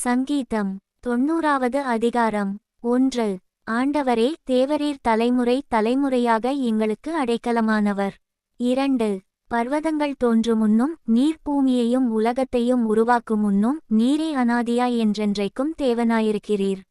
சங்கீதம் 90வது அதிகாரம். 1. ஆண்டவரே, தேவரீர் தலைமுறை தலைமுறையாக எங்களுக்கு அடைக்கலமானவர். 2. பர்வதங்கள் தோன்றும் முன்னும் நீர் பூமியையும் உலகத்தையும் உருவாக்கும் முன்னும் நீரே அநாதியாய் என்றென்றைக்கும் தேவனாயிருக்கிறீர்.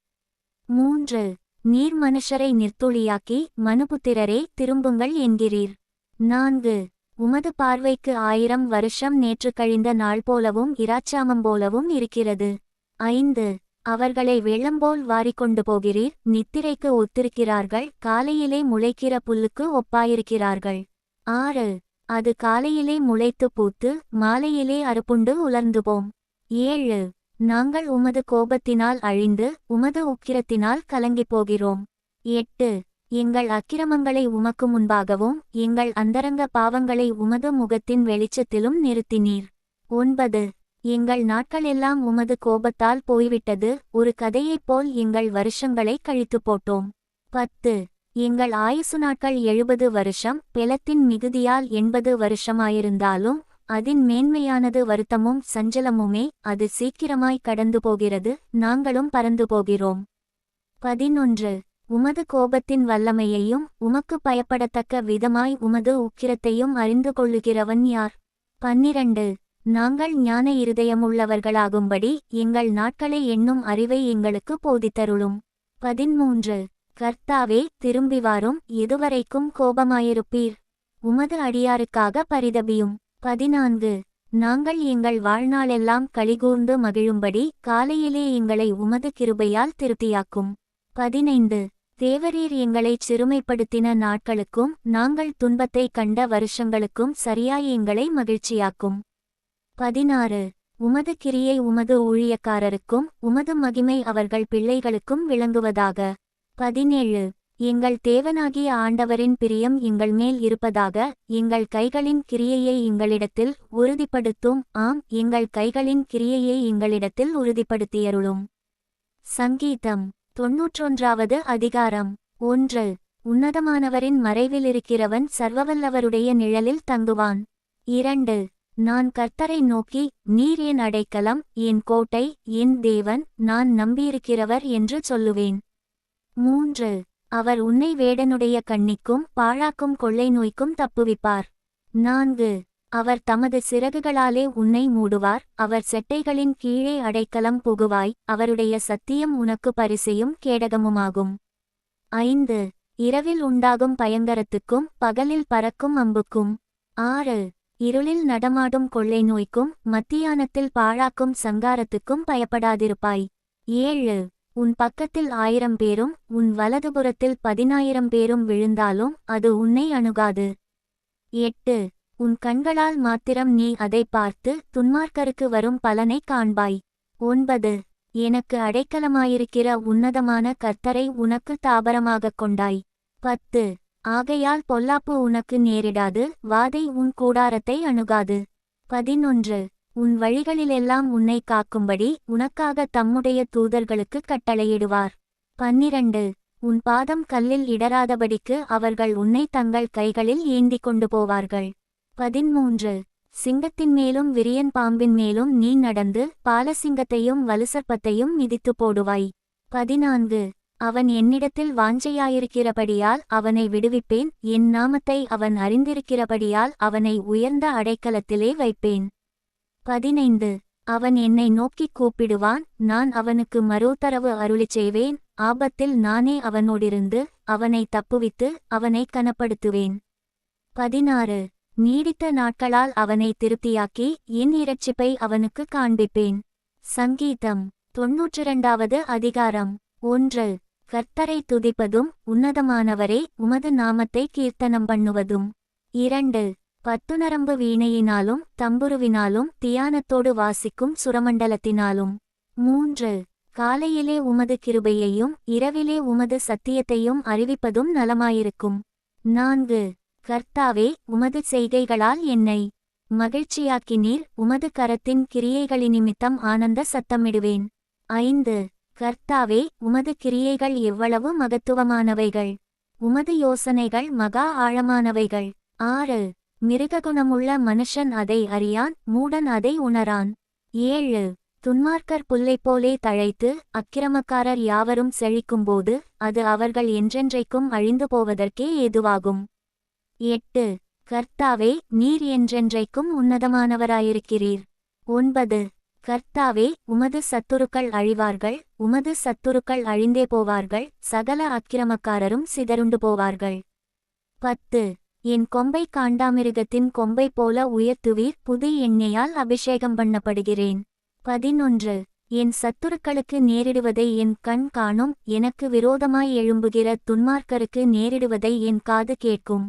3. நீர் மனுஷரை நிர்த்துளியாக்கி மனுபுத்திரரே திரும்புங்கள் என்கிறீர். 4. உமது பார்வைக்கு 1000 வருஷம் நேற்று கழிந்த நாள் போலவும் இராச்சாமம் போலவும் இருக்கிறது. 5. அவர்களை வெள்ளம்போல் வாரிக்கொண்டு போகிறீர், நித்திரைக்கு ஒத்திருக்கிறார்கள், காலையிலே முளைக்கிற புல்லுக்கு ஒப்பாயிருக்கிறார்கள். 6. அது காலையிலே முளைத்து பூத்து மாலையிலே அறுப்புண்டு உலர்ந்துபோம். 7. நாங்கள் உமது கோபத்தினால் அழிந்து உமது உக்கிரத்தினால் கலங்கிப்போகிறோம். 8. எங்கள் அக்கிரமங்களை உமக்கு முன்பாகவும் எங்கள் அந்தரங்க பாவங்களை உமது முகத்தின் வெளிச்சத்திலும் நிறுத்தினீர். 9. எங்கள் நாட்களெல்லாம் உமது கோபத்தால் போய்விட்டது, ஒரு கதையைப் போல் எங்கள் வருஷங்களை கழித்து போட்டோம். 10. எங்கள் ஆயுசு நாட்கள் 70 வருஷம், பெலத்தின் மிகுதியால் 80 வருஷமாயிருந்தாலும் அதின் மேன்மையானது வருத்தமும் சஞ்சலமுமே, அது சீக்கிரமாய் கடந்து போகிறது, நாங்களும் பறந்து போகிறோம். 11. உமது கோபத்தின் வல்லமையையும் உமக்கு பயப்படத்தக்க விதமாய் உமது உக்கிரத்தையும் அறிந்து கொள்ளுகிறவன் யார்? 12. நாங்கள் ஞான இருதயமுள்ளவர்களாகும்படி எங்கள் நாட்களை எண்ணும் அறிவை எங்களுக்கு போதித்தருளும். 13. கர்த்தாவே, திரும்பிவாரும், எதுவரைக்கும் கோபமாயிருப்பீர்? உமது அடியாருக்காக பரிதபியும். 14. நாங்கள் எங்கள் வாழ்நாளெல்லாம் களிகூர்ந்து மகிழும்படி காலையிலே எங்களை உமது கிருபையால் திருப்தியாக்கும். 15. தேவரீர் எங்களைச் சிறுமைப்படுத்தின நாட்களுக்கும் நாங்கள் துன்பத்தைக் கண்ட வருஷங்களுக்கும் சரியாய் எங்களை மகிழ்ச்சியாக்கும். 16. உமது கிரியை உமது ஊழியக்காரருக்கும் உமது மகிமை அவர்கள் பிள்ளைகளுக்கும் விளங்குவதாக. 17. எங்கள் தேவனாகிய ஆண்டவரின் பிரியம் எங்கள் மேல் இருப்பதாக, எங்கள் கைகளின் கிரியையை எங்களிடத்தில் உறுதிப்படுத்தும். ஆம், எங்கள் கைகளின் கிரியையை எங்களிடத்தில் உறுதிப்படுத்தியருளும். சங்கீதம் 91வது அதிகாரம். 1. உன்னதமானவரின் மறைவிலிருக்கிறவன் சர்வவல்லவருடைய நிழலில் தங்குவான். 2. நான் கர்த்தரை நோக்கி, நீர் என் அடைக்கலம், என் கோட்டை, என் தேவன், நான் நம்பியிருக்கிறவர் என்று சொல்லுவேன். 3. அவர் உன்னை வேடனுடைய கண்ணிக்கும் பாழாக்கும் கொள்ளை நோய்க்கும் தப்புவிப்பார். 4. அவர் தமது சிறகுகளாலே உன்னை மூடுவார், அவர் செட்டைகளின் கீழே அடைக்கலம் புகுவாய், அவருடைய சத்தியம் உனக்கு பரிசையும் கேடகமுமாகும். 5. இரவில் உண்டாகும் பயங்கரத்துக்கும் பகலில் பறக்கும் அம்புக்கும். 6. இருளில் நடமாடும் கொள்ளை நோய்க்கும் மத்தியானத்தில் பாழாக்கும் சங்காரத்துக்கும் பயப்படாதிருப்பாய். 7. உன் பக்கத்தில் 1000 பேரும் உன் வலதுபுறத்தில் 10,000 பேரும் விழுந்தாலும் அது உன்னை அணுகாது. 8. உன் கண்களால் மாத்திரம் நீ அதை பார்த்து துன்மார்க்கருக்கு வரும் பலனை காண்பாய். 9. எனக்கு அடைக்கலமாயிருக்கிற உன்னதமான கர்த்தரை உனக்கு தாபரமாகக் கொண்டாய். 10. ஆகையால் பொல்லாப்பு உனக்கு நேரிடாது, வாதை உன் கூடாரத்தை அணுகாது. 11. உன் வழிகளிலெல்லாம் உன்னை காக்கும்படி உனக்காக தம்முடைய தூதர்களுக்கு கட்டளையிடுவார். 12. உன் பாதம் கல்லில் இடராதபடிக்கு அவர்கள் உன்னை தங்கள் கைகளில் ஏந்திக் கொண்டு போவார்கள். 13. சிங்கத்தின் மேலும் விரியன் பாம்பின் மேலும் நீ நடந்து பாலசிங்கத்தையும் வலுசர்ப்பத்தையும் மிதித்து போடுவாய். 14. அவன் என்னிடத்தில் வாஞ்சையாயிருக்கிறபடியால் அவனை விடுவிப்பேன், என் நாமத்தை அவன் அறிந்திருக்கிறபடியால் அவனை உயர்ந்த அடைக்கலத்திலே வைப்பேன். 15. அவன் என்னை நோக்கிக் கூப்பிடுவான், நான் அவனுக்கு மறுதரவு அருளிச் செய்வேன், ஆபத்தில் நானே அவனோடிருந்து அவனை தப்புவித்து அவனை கனப்படுத்துவேன். 16. நீடித்த நாட்களால் அவனை திருப்தியாக்கி என் இரட்சிப்பை அவனுக்கு காண்பிப்பேன். சங்கீதம் 92வது அதிகாரம். 1. கர்த்தரை துதிப்பதும் உன்னதமானவரே, உமது நாமத்தை கீர்த்தனம் பண்ணுவதும். 2. பத்துநரம்பு வீணையினாலும் தம்புருவினாலும் தியானத்தோடு வாசிக்கும் சுரமண்டலத்தினாலும். 3. காலையிலே உமது கிருபையையும் இரவிலே உமது சத்தியத்தையும் அறிவிப்பதும் நலமாயிருக்கும். 4. கர்த்தாவே, உமது செய்கைகளால் என்னை மகிழ்ச்சியாக்கினீர், உமது கரத்தின் கிரியைகளினிமித்தம் ஆனந்த சத்தமிடுவேன். 5. கர்த்தாவே, உமது கிரியைகள் எவ்வளவு மகத்துவமானவைகள், உமது யோசனைகள் மகா ஆழமானவைகள். 6. மிருககுணமுள்ள மனுஷன் அதை அறியான், மூடன் அதை உணரான். 7. துன்மார்க்கர் புல்லைப் போலே தழைத்து அக்கிரமக்காரர் யாவரும் செழிக்கும்போது அது அவர்கள் என்றென்றைக்கும் அழிந்து போவதற்கே ஏதுவாகும். 8. கர்த்தாவே, நீர் என்றென்றைக்கும் உன்னதமானவராயிருக்கிறீர். 9. கர்த்தாவே, உமது சத்துருக்கள் அழிவார்கள், உமது சத்துருக்கள் அழிந்தே போவார்கள், சகல அக்கிரமக்காரரும் சிதறுண்டு போவார்கள். 10. என் கொம்பை காண்டாமிருகத்தின் கொம்பை போல உயர்த்துவீர், புது எண்ணெயால் அபிஷேகம் பண்ணப்படுகிறேன். 11. என் சத்துருக்களுக்கு நேரிடுவதை என் கண் காணும், எனக்கு விரோதமாய் எழும்புகிற துன்மார்க்கருக்கு நேரிடுவதை என் காது கேட்கும்.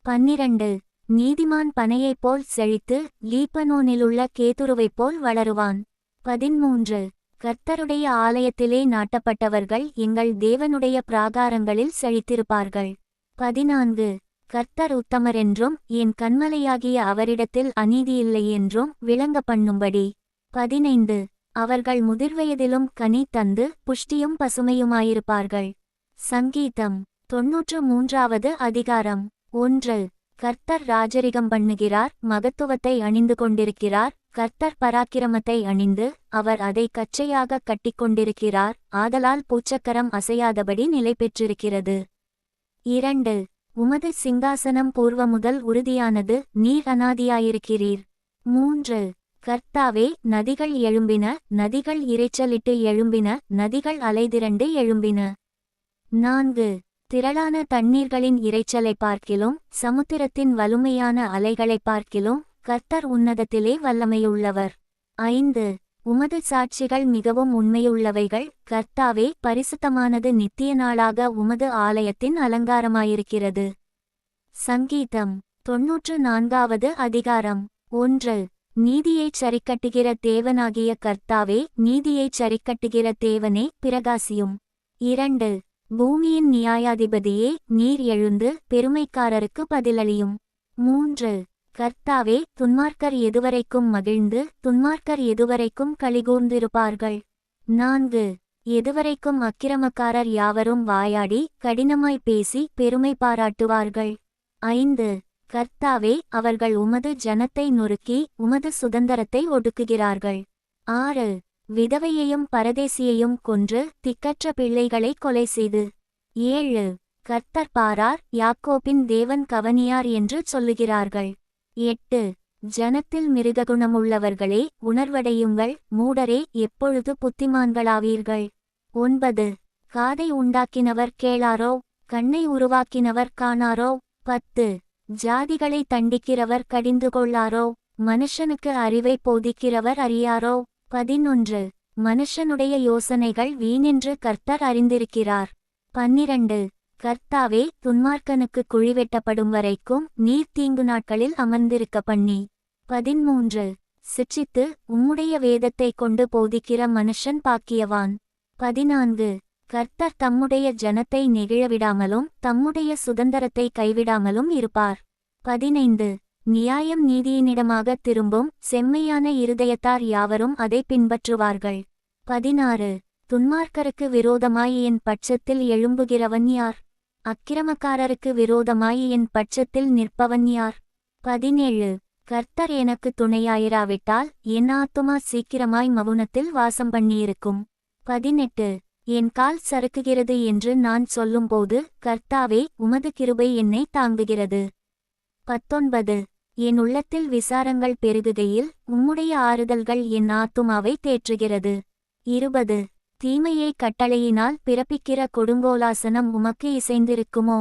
12. நீதிமான் பனையைப் போல் செழித்து லீபனோனிலுள்ள கேதுருவைப் போல் வளருவான். 13. கர்த்தருடைய ஆலயத்திலே நாட்டப்பட்டவர்கள் எங்கள் தேவனுடைய பிராகாரங்களில் செழித்திருப்பார்கள். 14. கர்த்தர் உத்தமரென்றும் என் கன்மலையாகிய அவரிடத்தில் அநீதியில்லை என்றும் விளங்க பண்ணும்படி. 15. அவர்கள் முதிர்வயதிலும் கனி தந்து புஷ்டியும் பசுமையுமாயிருப்பார்கள். சங்கீதம் 93வது அதிகாரம். 1. கர்த்தர் ராஜரிகம் பண்ணுகிறார், மகத்துவத்தை அணிந்து கொண்டிருக்கிறார். கர்த்தர் பராக்கிரமத்தை அணிந்து அவர் அதை கச்சையாக கட்டிக்கொண்டிருக்கிறார், ஆதலால் பூச்சக்கரம் அசையாதபடி நிலை பெற்றிருக்கிறது. 2. உமது சிங்காசனம் பூர்வ முதல் உறுதியானது, நீர் அநாதியாயிருக்கிறீர். 3. கர்த்தாவே, நதிகள் எழும்பின, நதிகள் இரைச்சலிட்டு எழும்பின, நதிகள் அலைதிரண்டு எழும்பின. 4. திரளான தண்ணீர்களின் இரைச்சலை பார்க்கிலும் சமுத்திரத்தின் வலுமையான அலைகளை பார்க்கிலும் கர்த்தர் உன்னதத்திலே வல்லமையுள்ளவர். 5. உமது சாட்சிகள் மிகவும் உண்மையுள்ளவைகள், கர்த்தாவே, பரிசுத்தமானது நித்திய நாளாக உமது ஆலயத்தின் அலங்காரமாயிருக்கிறது. சங்கீதம் 94வது அதிகாரம். 1. நீதியைச் சரிக்கட்டுகிற தேவனாகிய கர்த்தாவே, நீதியைச் சரிக்கட்டுகிற தேவனே, பிரகாசியும். 2. பூமியின் நியாயாதிபதியே, நீர் எழுந்து பெருமைக்காரருக்கு பதிலளியும். 3. கர்த்தாவே, துன்மார்க்கர் எதுவரைக்கும் மகிழ்ந்து துன்மார்க்கர் எதுவரைக்கும் களிகூர்ந்திருப்பார்கள். 4. எதுவரைக்கும் அக்கிரமக்காரர் யாவரும் வாயாடி கடினமாய் பேசி பெருமை பாராட்டுவார்கள். 5. கர்த்தாவே, அவர்கள் உமது ஜனத்தை நொறுக்கி உமது சுதந்தரத்தை ஒடுக்குகிறார்கள். 6. விதவையையும் பரதேசியையும் கொன்று திக்கற்ற பிள்ளைகளை கொலை செய்து. 7. கர்த்தர் பாரார், யாக்கோபின் தேவன் கவனியார் என்று சொல்லுகிறார்கள். 8. ஜனத்தில் மிருககுணமுள்ளவர்களே, உணர்வடையுங்கள், மூடரே, எப்பொழுது புத்திமான்களாவீர்கள். 9. காதை உண்டாக்கினவர் கேளாரோ, கண்ணை உருவாக்கினவர் காணாரோ. 10. ஜாதிகளை தண்டிக்கிறவர் கடிந்து கொள்ளாரோ, மனுஷனுக்கு அறிவை போதிக்கிறவர் அறியாரோ. 11. மனுஷனுடைய யோசனைகள் வீணென்று கர்த்தர் அறிந்திருக்கிறார். 12. கர்த்தாவே, துன்மார்க்கனுக்கு குழிவெட்டப்படும் வரைக்கும் நீர் தீங்கு நாட்களில் அமர்ந்திருக்க பண்ணி. 13. சிட்சித்து உம்முடைய வேதத்தை கொண்டு போதிக்கிற மனுஷன் பாக்கியவான். 14. கர்த்தர் தம்முடைய ஜனத்தை நெகிழவிடாமலும் தம்முடைய சுதந்தரத்தை கைவிடாமலும் இருப்பார். 15. நியாயம் நீதியினிடமாக திரும்பும், செம்மையான இருதயத்தார் யாவரும் அதை பின்பற்றுவார்கள். 16. துன்மார்க்கருக்கு விரோதமாய் என் பட்சத்தில் எழும்புகிறவன் யார்? அக்கிரமக்காரருக்கு விரோதமாய் என் பட்சத்தில் நிற்பவன் யார்? 17. கர்த்தர் எனக்கு துணையாயிராவிட்டால் என் ஆத்துமா சீக்கிரமாய் மவுனத்தில் வாசம் பண்ணியிருக்கும். 18. என் கால் சறுக்குகிறது என்று நான் சொல்லும்போது கர்த்தாவே, உமது கிருபை என்னை தாங்குகிறது. 19. என் உள்ளத்தில் விசாரங்கள் பெருகுகையில் உம்முடைய ஆறுதல்கள் என் ஆத்துமாவை தேற்றுகிறது. 20. தீமையை கட்டளையினால் பிறப்பிக்கிற கொடுங்கோலாசனம் உமக்கு இசைந்திருக்குமோ?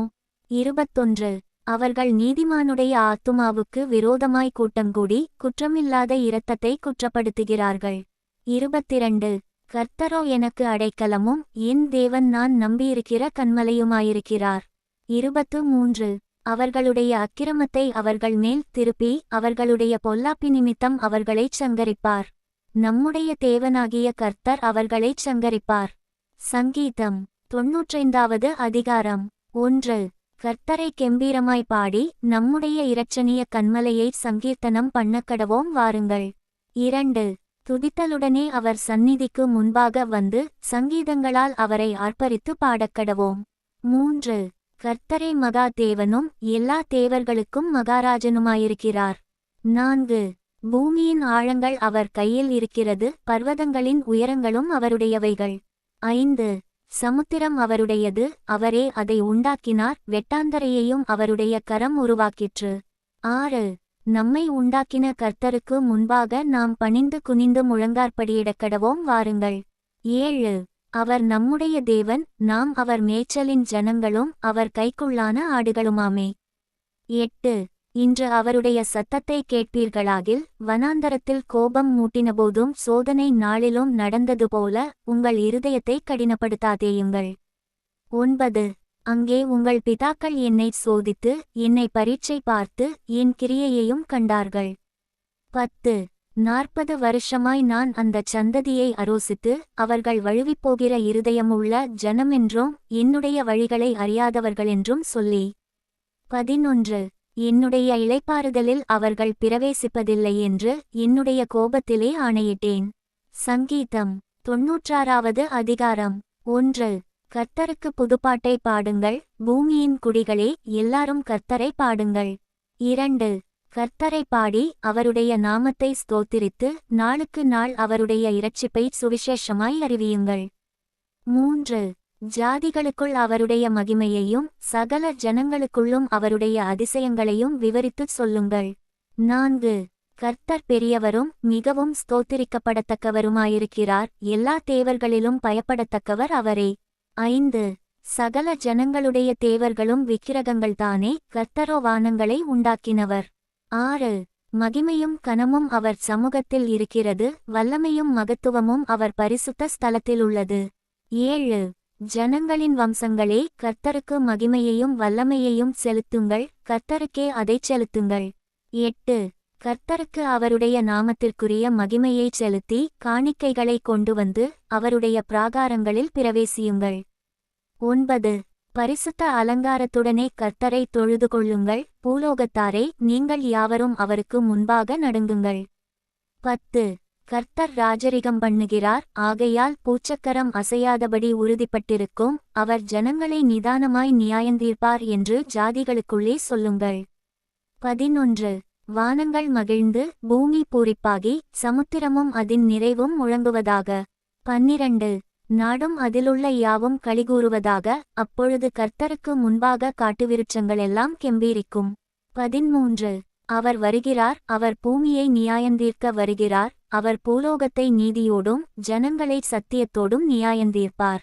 21. அவர்கள் நீதிமானுடைய ஆத்துமாவுக்கு விரோதமாய் கூட்டங்கூடி குற்றமில்லாத இரத்தத்தை குற்றப்படுத்துகிறார்கள். 22. கர்த்தரோ எனக்கு அடைக்கலமும் என் தேவன் நான் நம்பியிருக்கிற கன்மலையுமாயிருக்கிறார். 23. அவர்களுடைய அக்கிரமத்தை அவர்கள் மேல் திருப்பி அவர்களுடைய பொல்லாப்பி நிமித்தம் அவர்களைச் சங்கரிப்பார். நம்முடைய தேவனாகிய கர்த்தர் அவர்களைச் சங்கரிப்பார். சங்கீதம் 95வது அதிகாரம். 1. கர்த்தரை கெம்பீரமாய் பாடி நம்முடைய இரட்சணிய கன்மலையை சங்கீர்த்தனம் பண்ணக்கடவோம் வாருங்கள். 2. துதித்தலுடனே அவர் சந்நிதிக்கு முன்பாக வந்து சங்கீதங்களால் அவரை ஆர்ப்பரித்து பாடக்கடவோம். 3. கர்த்தரே மகா தேவனும் எல்லா தேவர்களுக்கும் மகாராஜனுமாயிருக்கிறார். 4. பூமியின் ஆழங்கள் அவர் கையில் இருக்கிறது, பர்வதங்களின் உயரங்களும் அவருடையவைகள். 5. சமுத்திரம் அவருடையது, அவரே அதை உண்டாக்கினார், வெட்டாந்தரையையும் அவருடைய கரம் உருவாக்கிற்று. 6. நம்மை உண்டாக்கின கர்த்தருக்கு முன்பாக நாம் பணிந்து குனிந்து முழங்காற்படியிடக்கடவோம், வாருங்கள். 7. அவர் நம்முடைய தேவன், நாம் அவர் மேய்ச்சலின் ஜனங்களும் அவர் கைக்குள்ளான ஆடுகளுமாமே. 8. இன்று அவருடைய சத்தத்தை கேட்பீர்களாகில், வனாந்தரத்தில் கோபம் மூட்டினபோதும் சோதனை நாளிலும் நடந்ததுபோல உங்கள் இருதயத்தை கடினப்படுத்தாதேயுங்கள். 9. அங்கே உங்கள் பிதாக்கள் என்னை சோதித்து என்னை பரீட்சை பார்த்து என் கிரியையையும் கண்டார்கள். 10. 40 வருஷமாய் நான் அந்த சந்ததியை அரோசித்து அவர்கள் வழுவிப்போகிற இருதயமுள்ள ஜனமென்றும் என்னுடைய வழிகளை அறியாதவர்களென்றும் சொல்லி. 11. என்னுடைய இளைப்பாறுதலில் அவர்கள் பிரவேசிப்பதில்லை என்று என்னுடைய கோபத்திலே ஆணையிட்டேன். சங்கீதம் 96வது அதிகாரம். 1. கர்த்தருக்கு புதுப்பாட்டை பாடுங்கள், பூமியின் குடிகளே, எல்லாரும் கர்த்தரை பாடுங்கள். 2. கர்த்தரை பாடி அவருடைய நாமத்தை ஸ்தோத்திரித்து நாளுக்கு நாள் அவருடைய இரட்சிப்பை சுவிசேஷமாய் அறிவியுங்கள். 3. ஜாதிகளுக்குள் அவருடைய மகிமையையும் சகல ஜனங்களுக்குள்ளும் அவருடைய அதிசயங்களையும் விவரித்துச் சொல்லுங்கள். 4. கர்த்தர் பெரியவரும் மிகவும் ஸ்தோத்திரிக்கப்படத்தக்கவருமாயிருக்கிறார், எல்லா தேவர்களிலும் பயப்படத்தக்கவர் அவரே. 5. சகல ஜனங்களுடைய தேவர்களும் விக்கிரகங்கள்தானே, கர்த்தரோ வானங்களை உண்டாக்கினவர். 6. மகிமையும் கனமும் அவர் சமூகத்தில் இருக்கிறது, வல்லமையும் மகத்துவமும் அவர் பரிசுத்த ஸ்தலத்தில் உள்ளது. 7. ஜனங்களின் வம்சங்களே, கர்த்தருக்கு மகிமையையும் வல்லமையையும் செலுத்துங்கள், கர்த்தருக்கே அதைச் செலுத்துங்கள். 8. கர்த்தருக்கு அவருடைய நாமத்திற்குரிய மகிமையை செலுத்தி காணிக்கைகளை கொண்டு வந்து அவருடைய பிராகாரங்களில் பிரவேசியுங்கள். 9. பரிசுத்த அலங்காரத்துடனே கர்த்தரை தொழுது கொள்ளுங்கள், பூலோகத்தாரே, நீங்கள் யாவரும் அவருக்கு முன்பாக நடுங்குங்கள். 10. கர்த்தர் ராஜரிகம் பண்ணுகிறார், ஆகையால் பூச்சக்கரம் அசையாதபடி உறுதிப்பட்டிருக்கும், அவர் ஜனங்களை நிதானமாய் நியாயந்தீர்ப்பார் என்று ஜாதிகளுக்குள்ளே சொல்லுங்கள். 11. வானங்கள் மகிழ்ந்து பூமி பூரிப்பாகி சமுத்திரமும் அதின் நிறைவும் முழங்குவதாக. 12. நாடும் அதிலுள்ள யாவும் களிகூறுவதாக, அப்பொழுது கர்த்தருக்கு முன்பாக காட்டுவிருட்சங்களெல்லாம் கெம்பீரிக்கும். 13. அவர் வருகிறார், அவர் பூமியை நியாயந்தீர்க்க வருகிறார், அவர் பூலோகத்தை நீதியோடும் ஜனங்களை சத்தியத்தோடும் நியாயந்தீர்ப்பார்.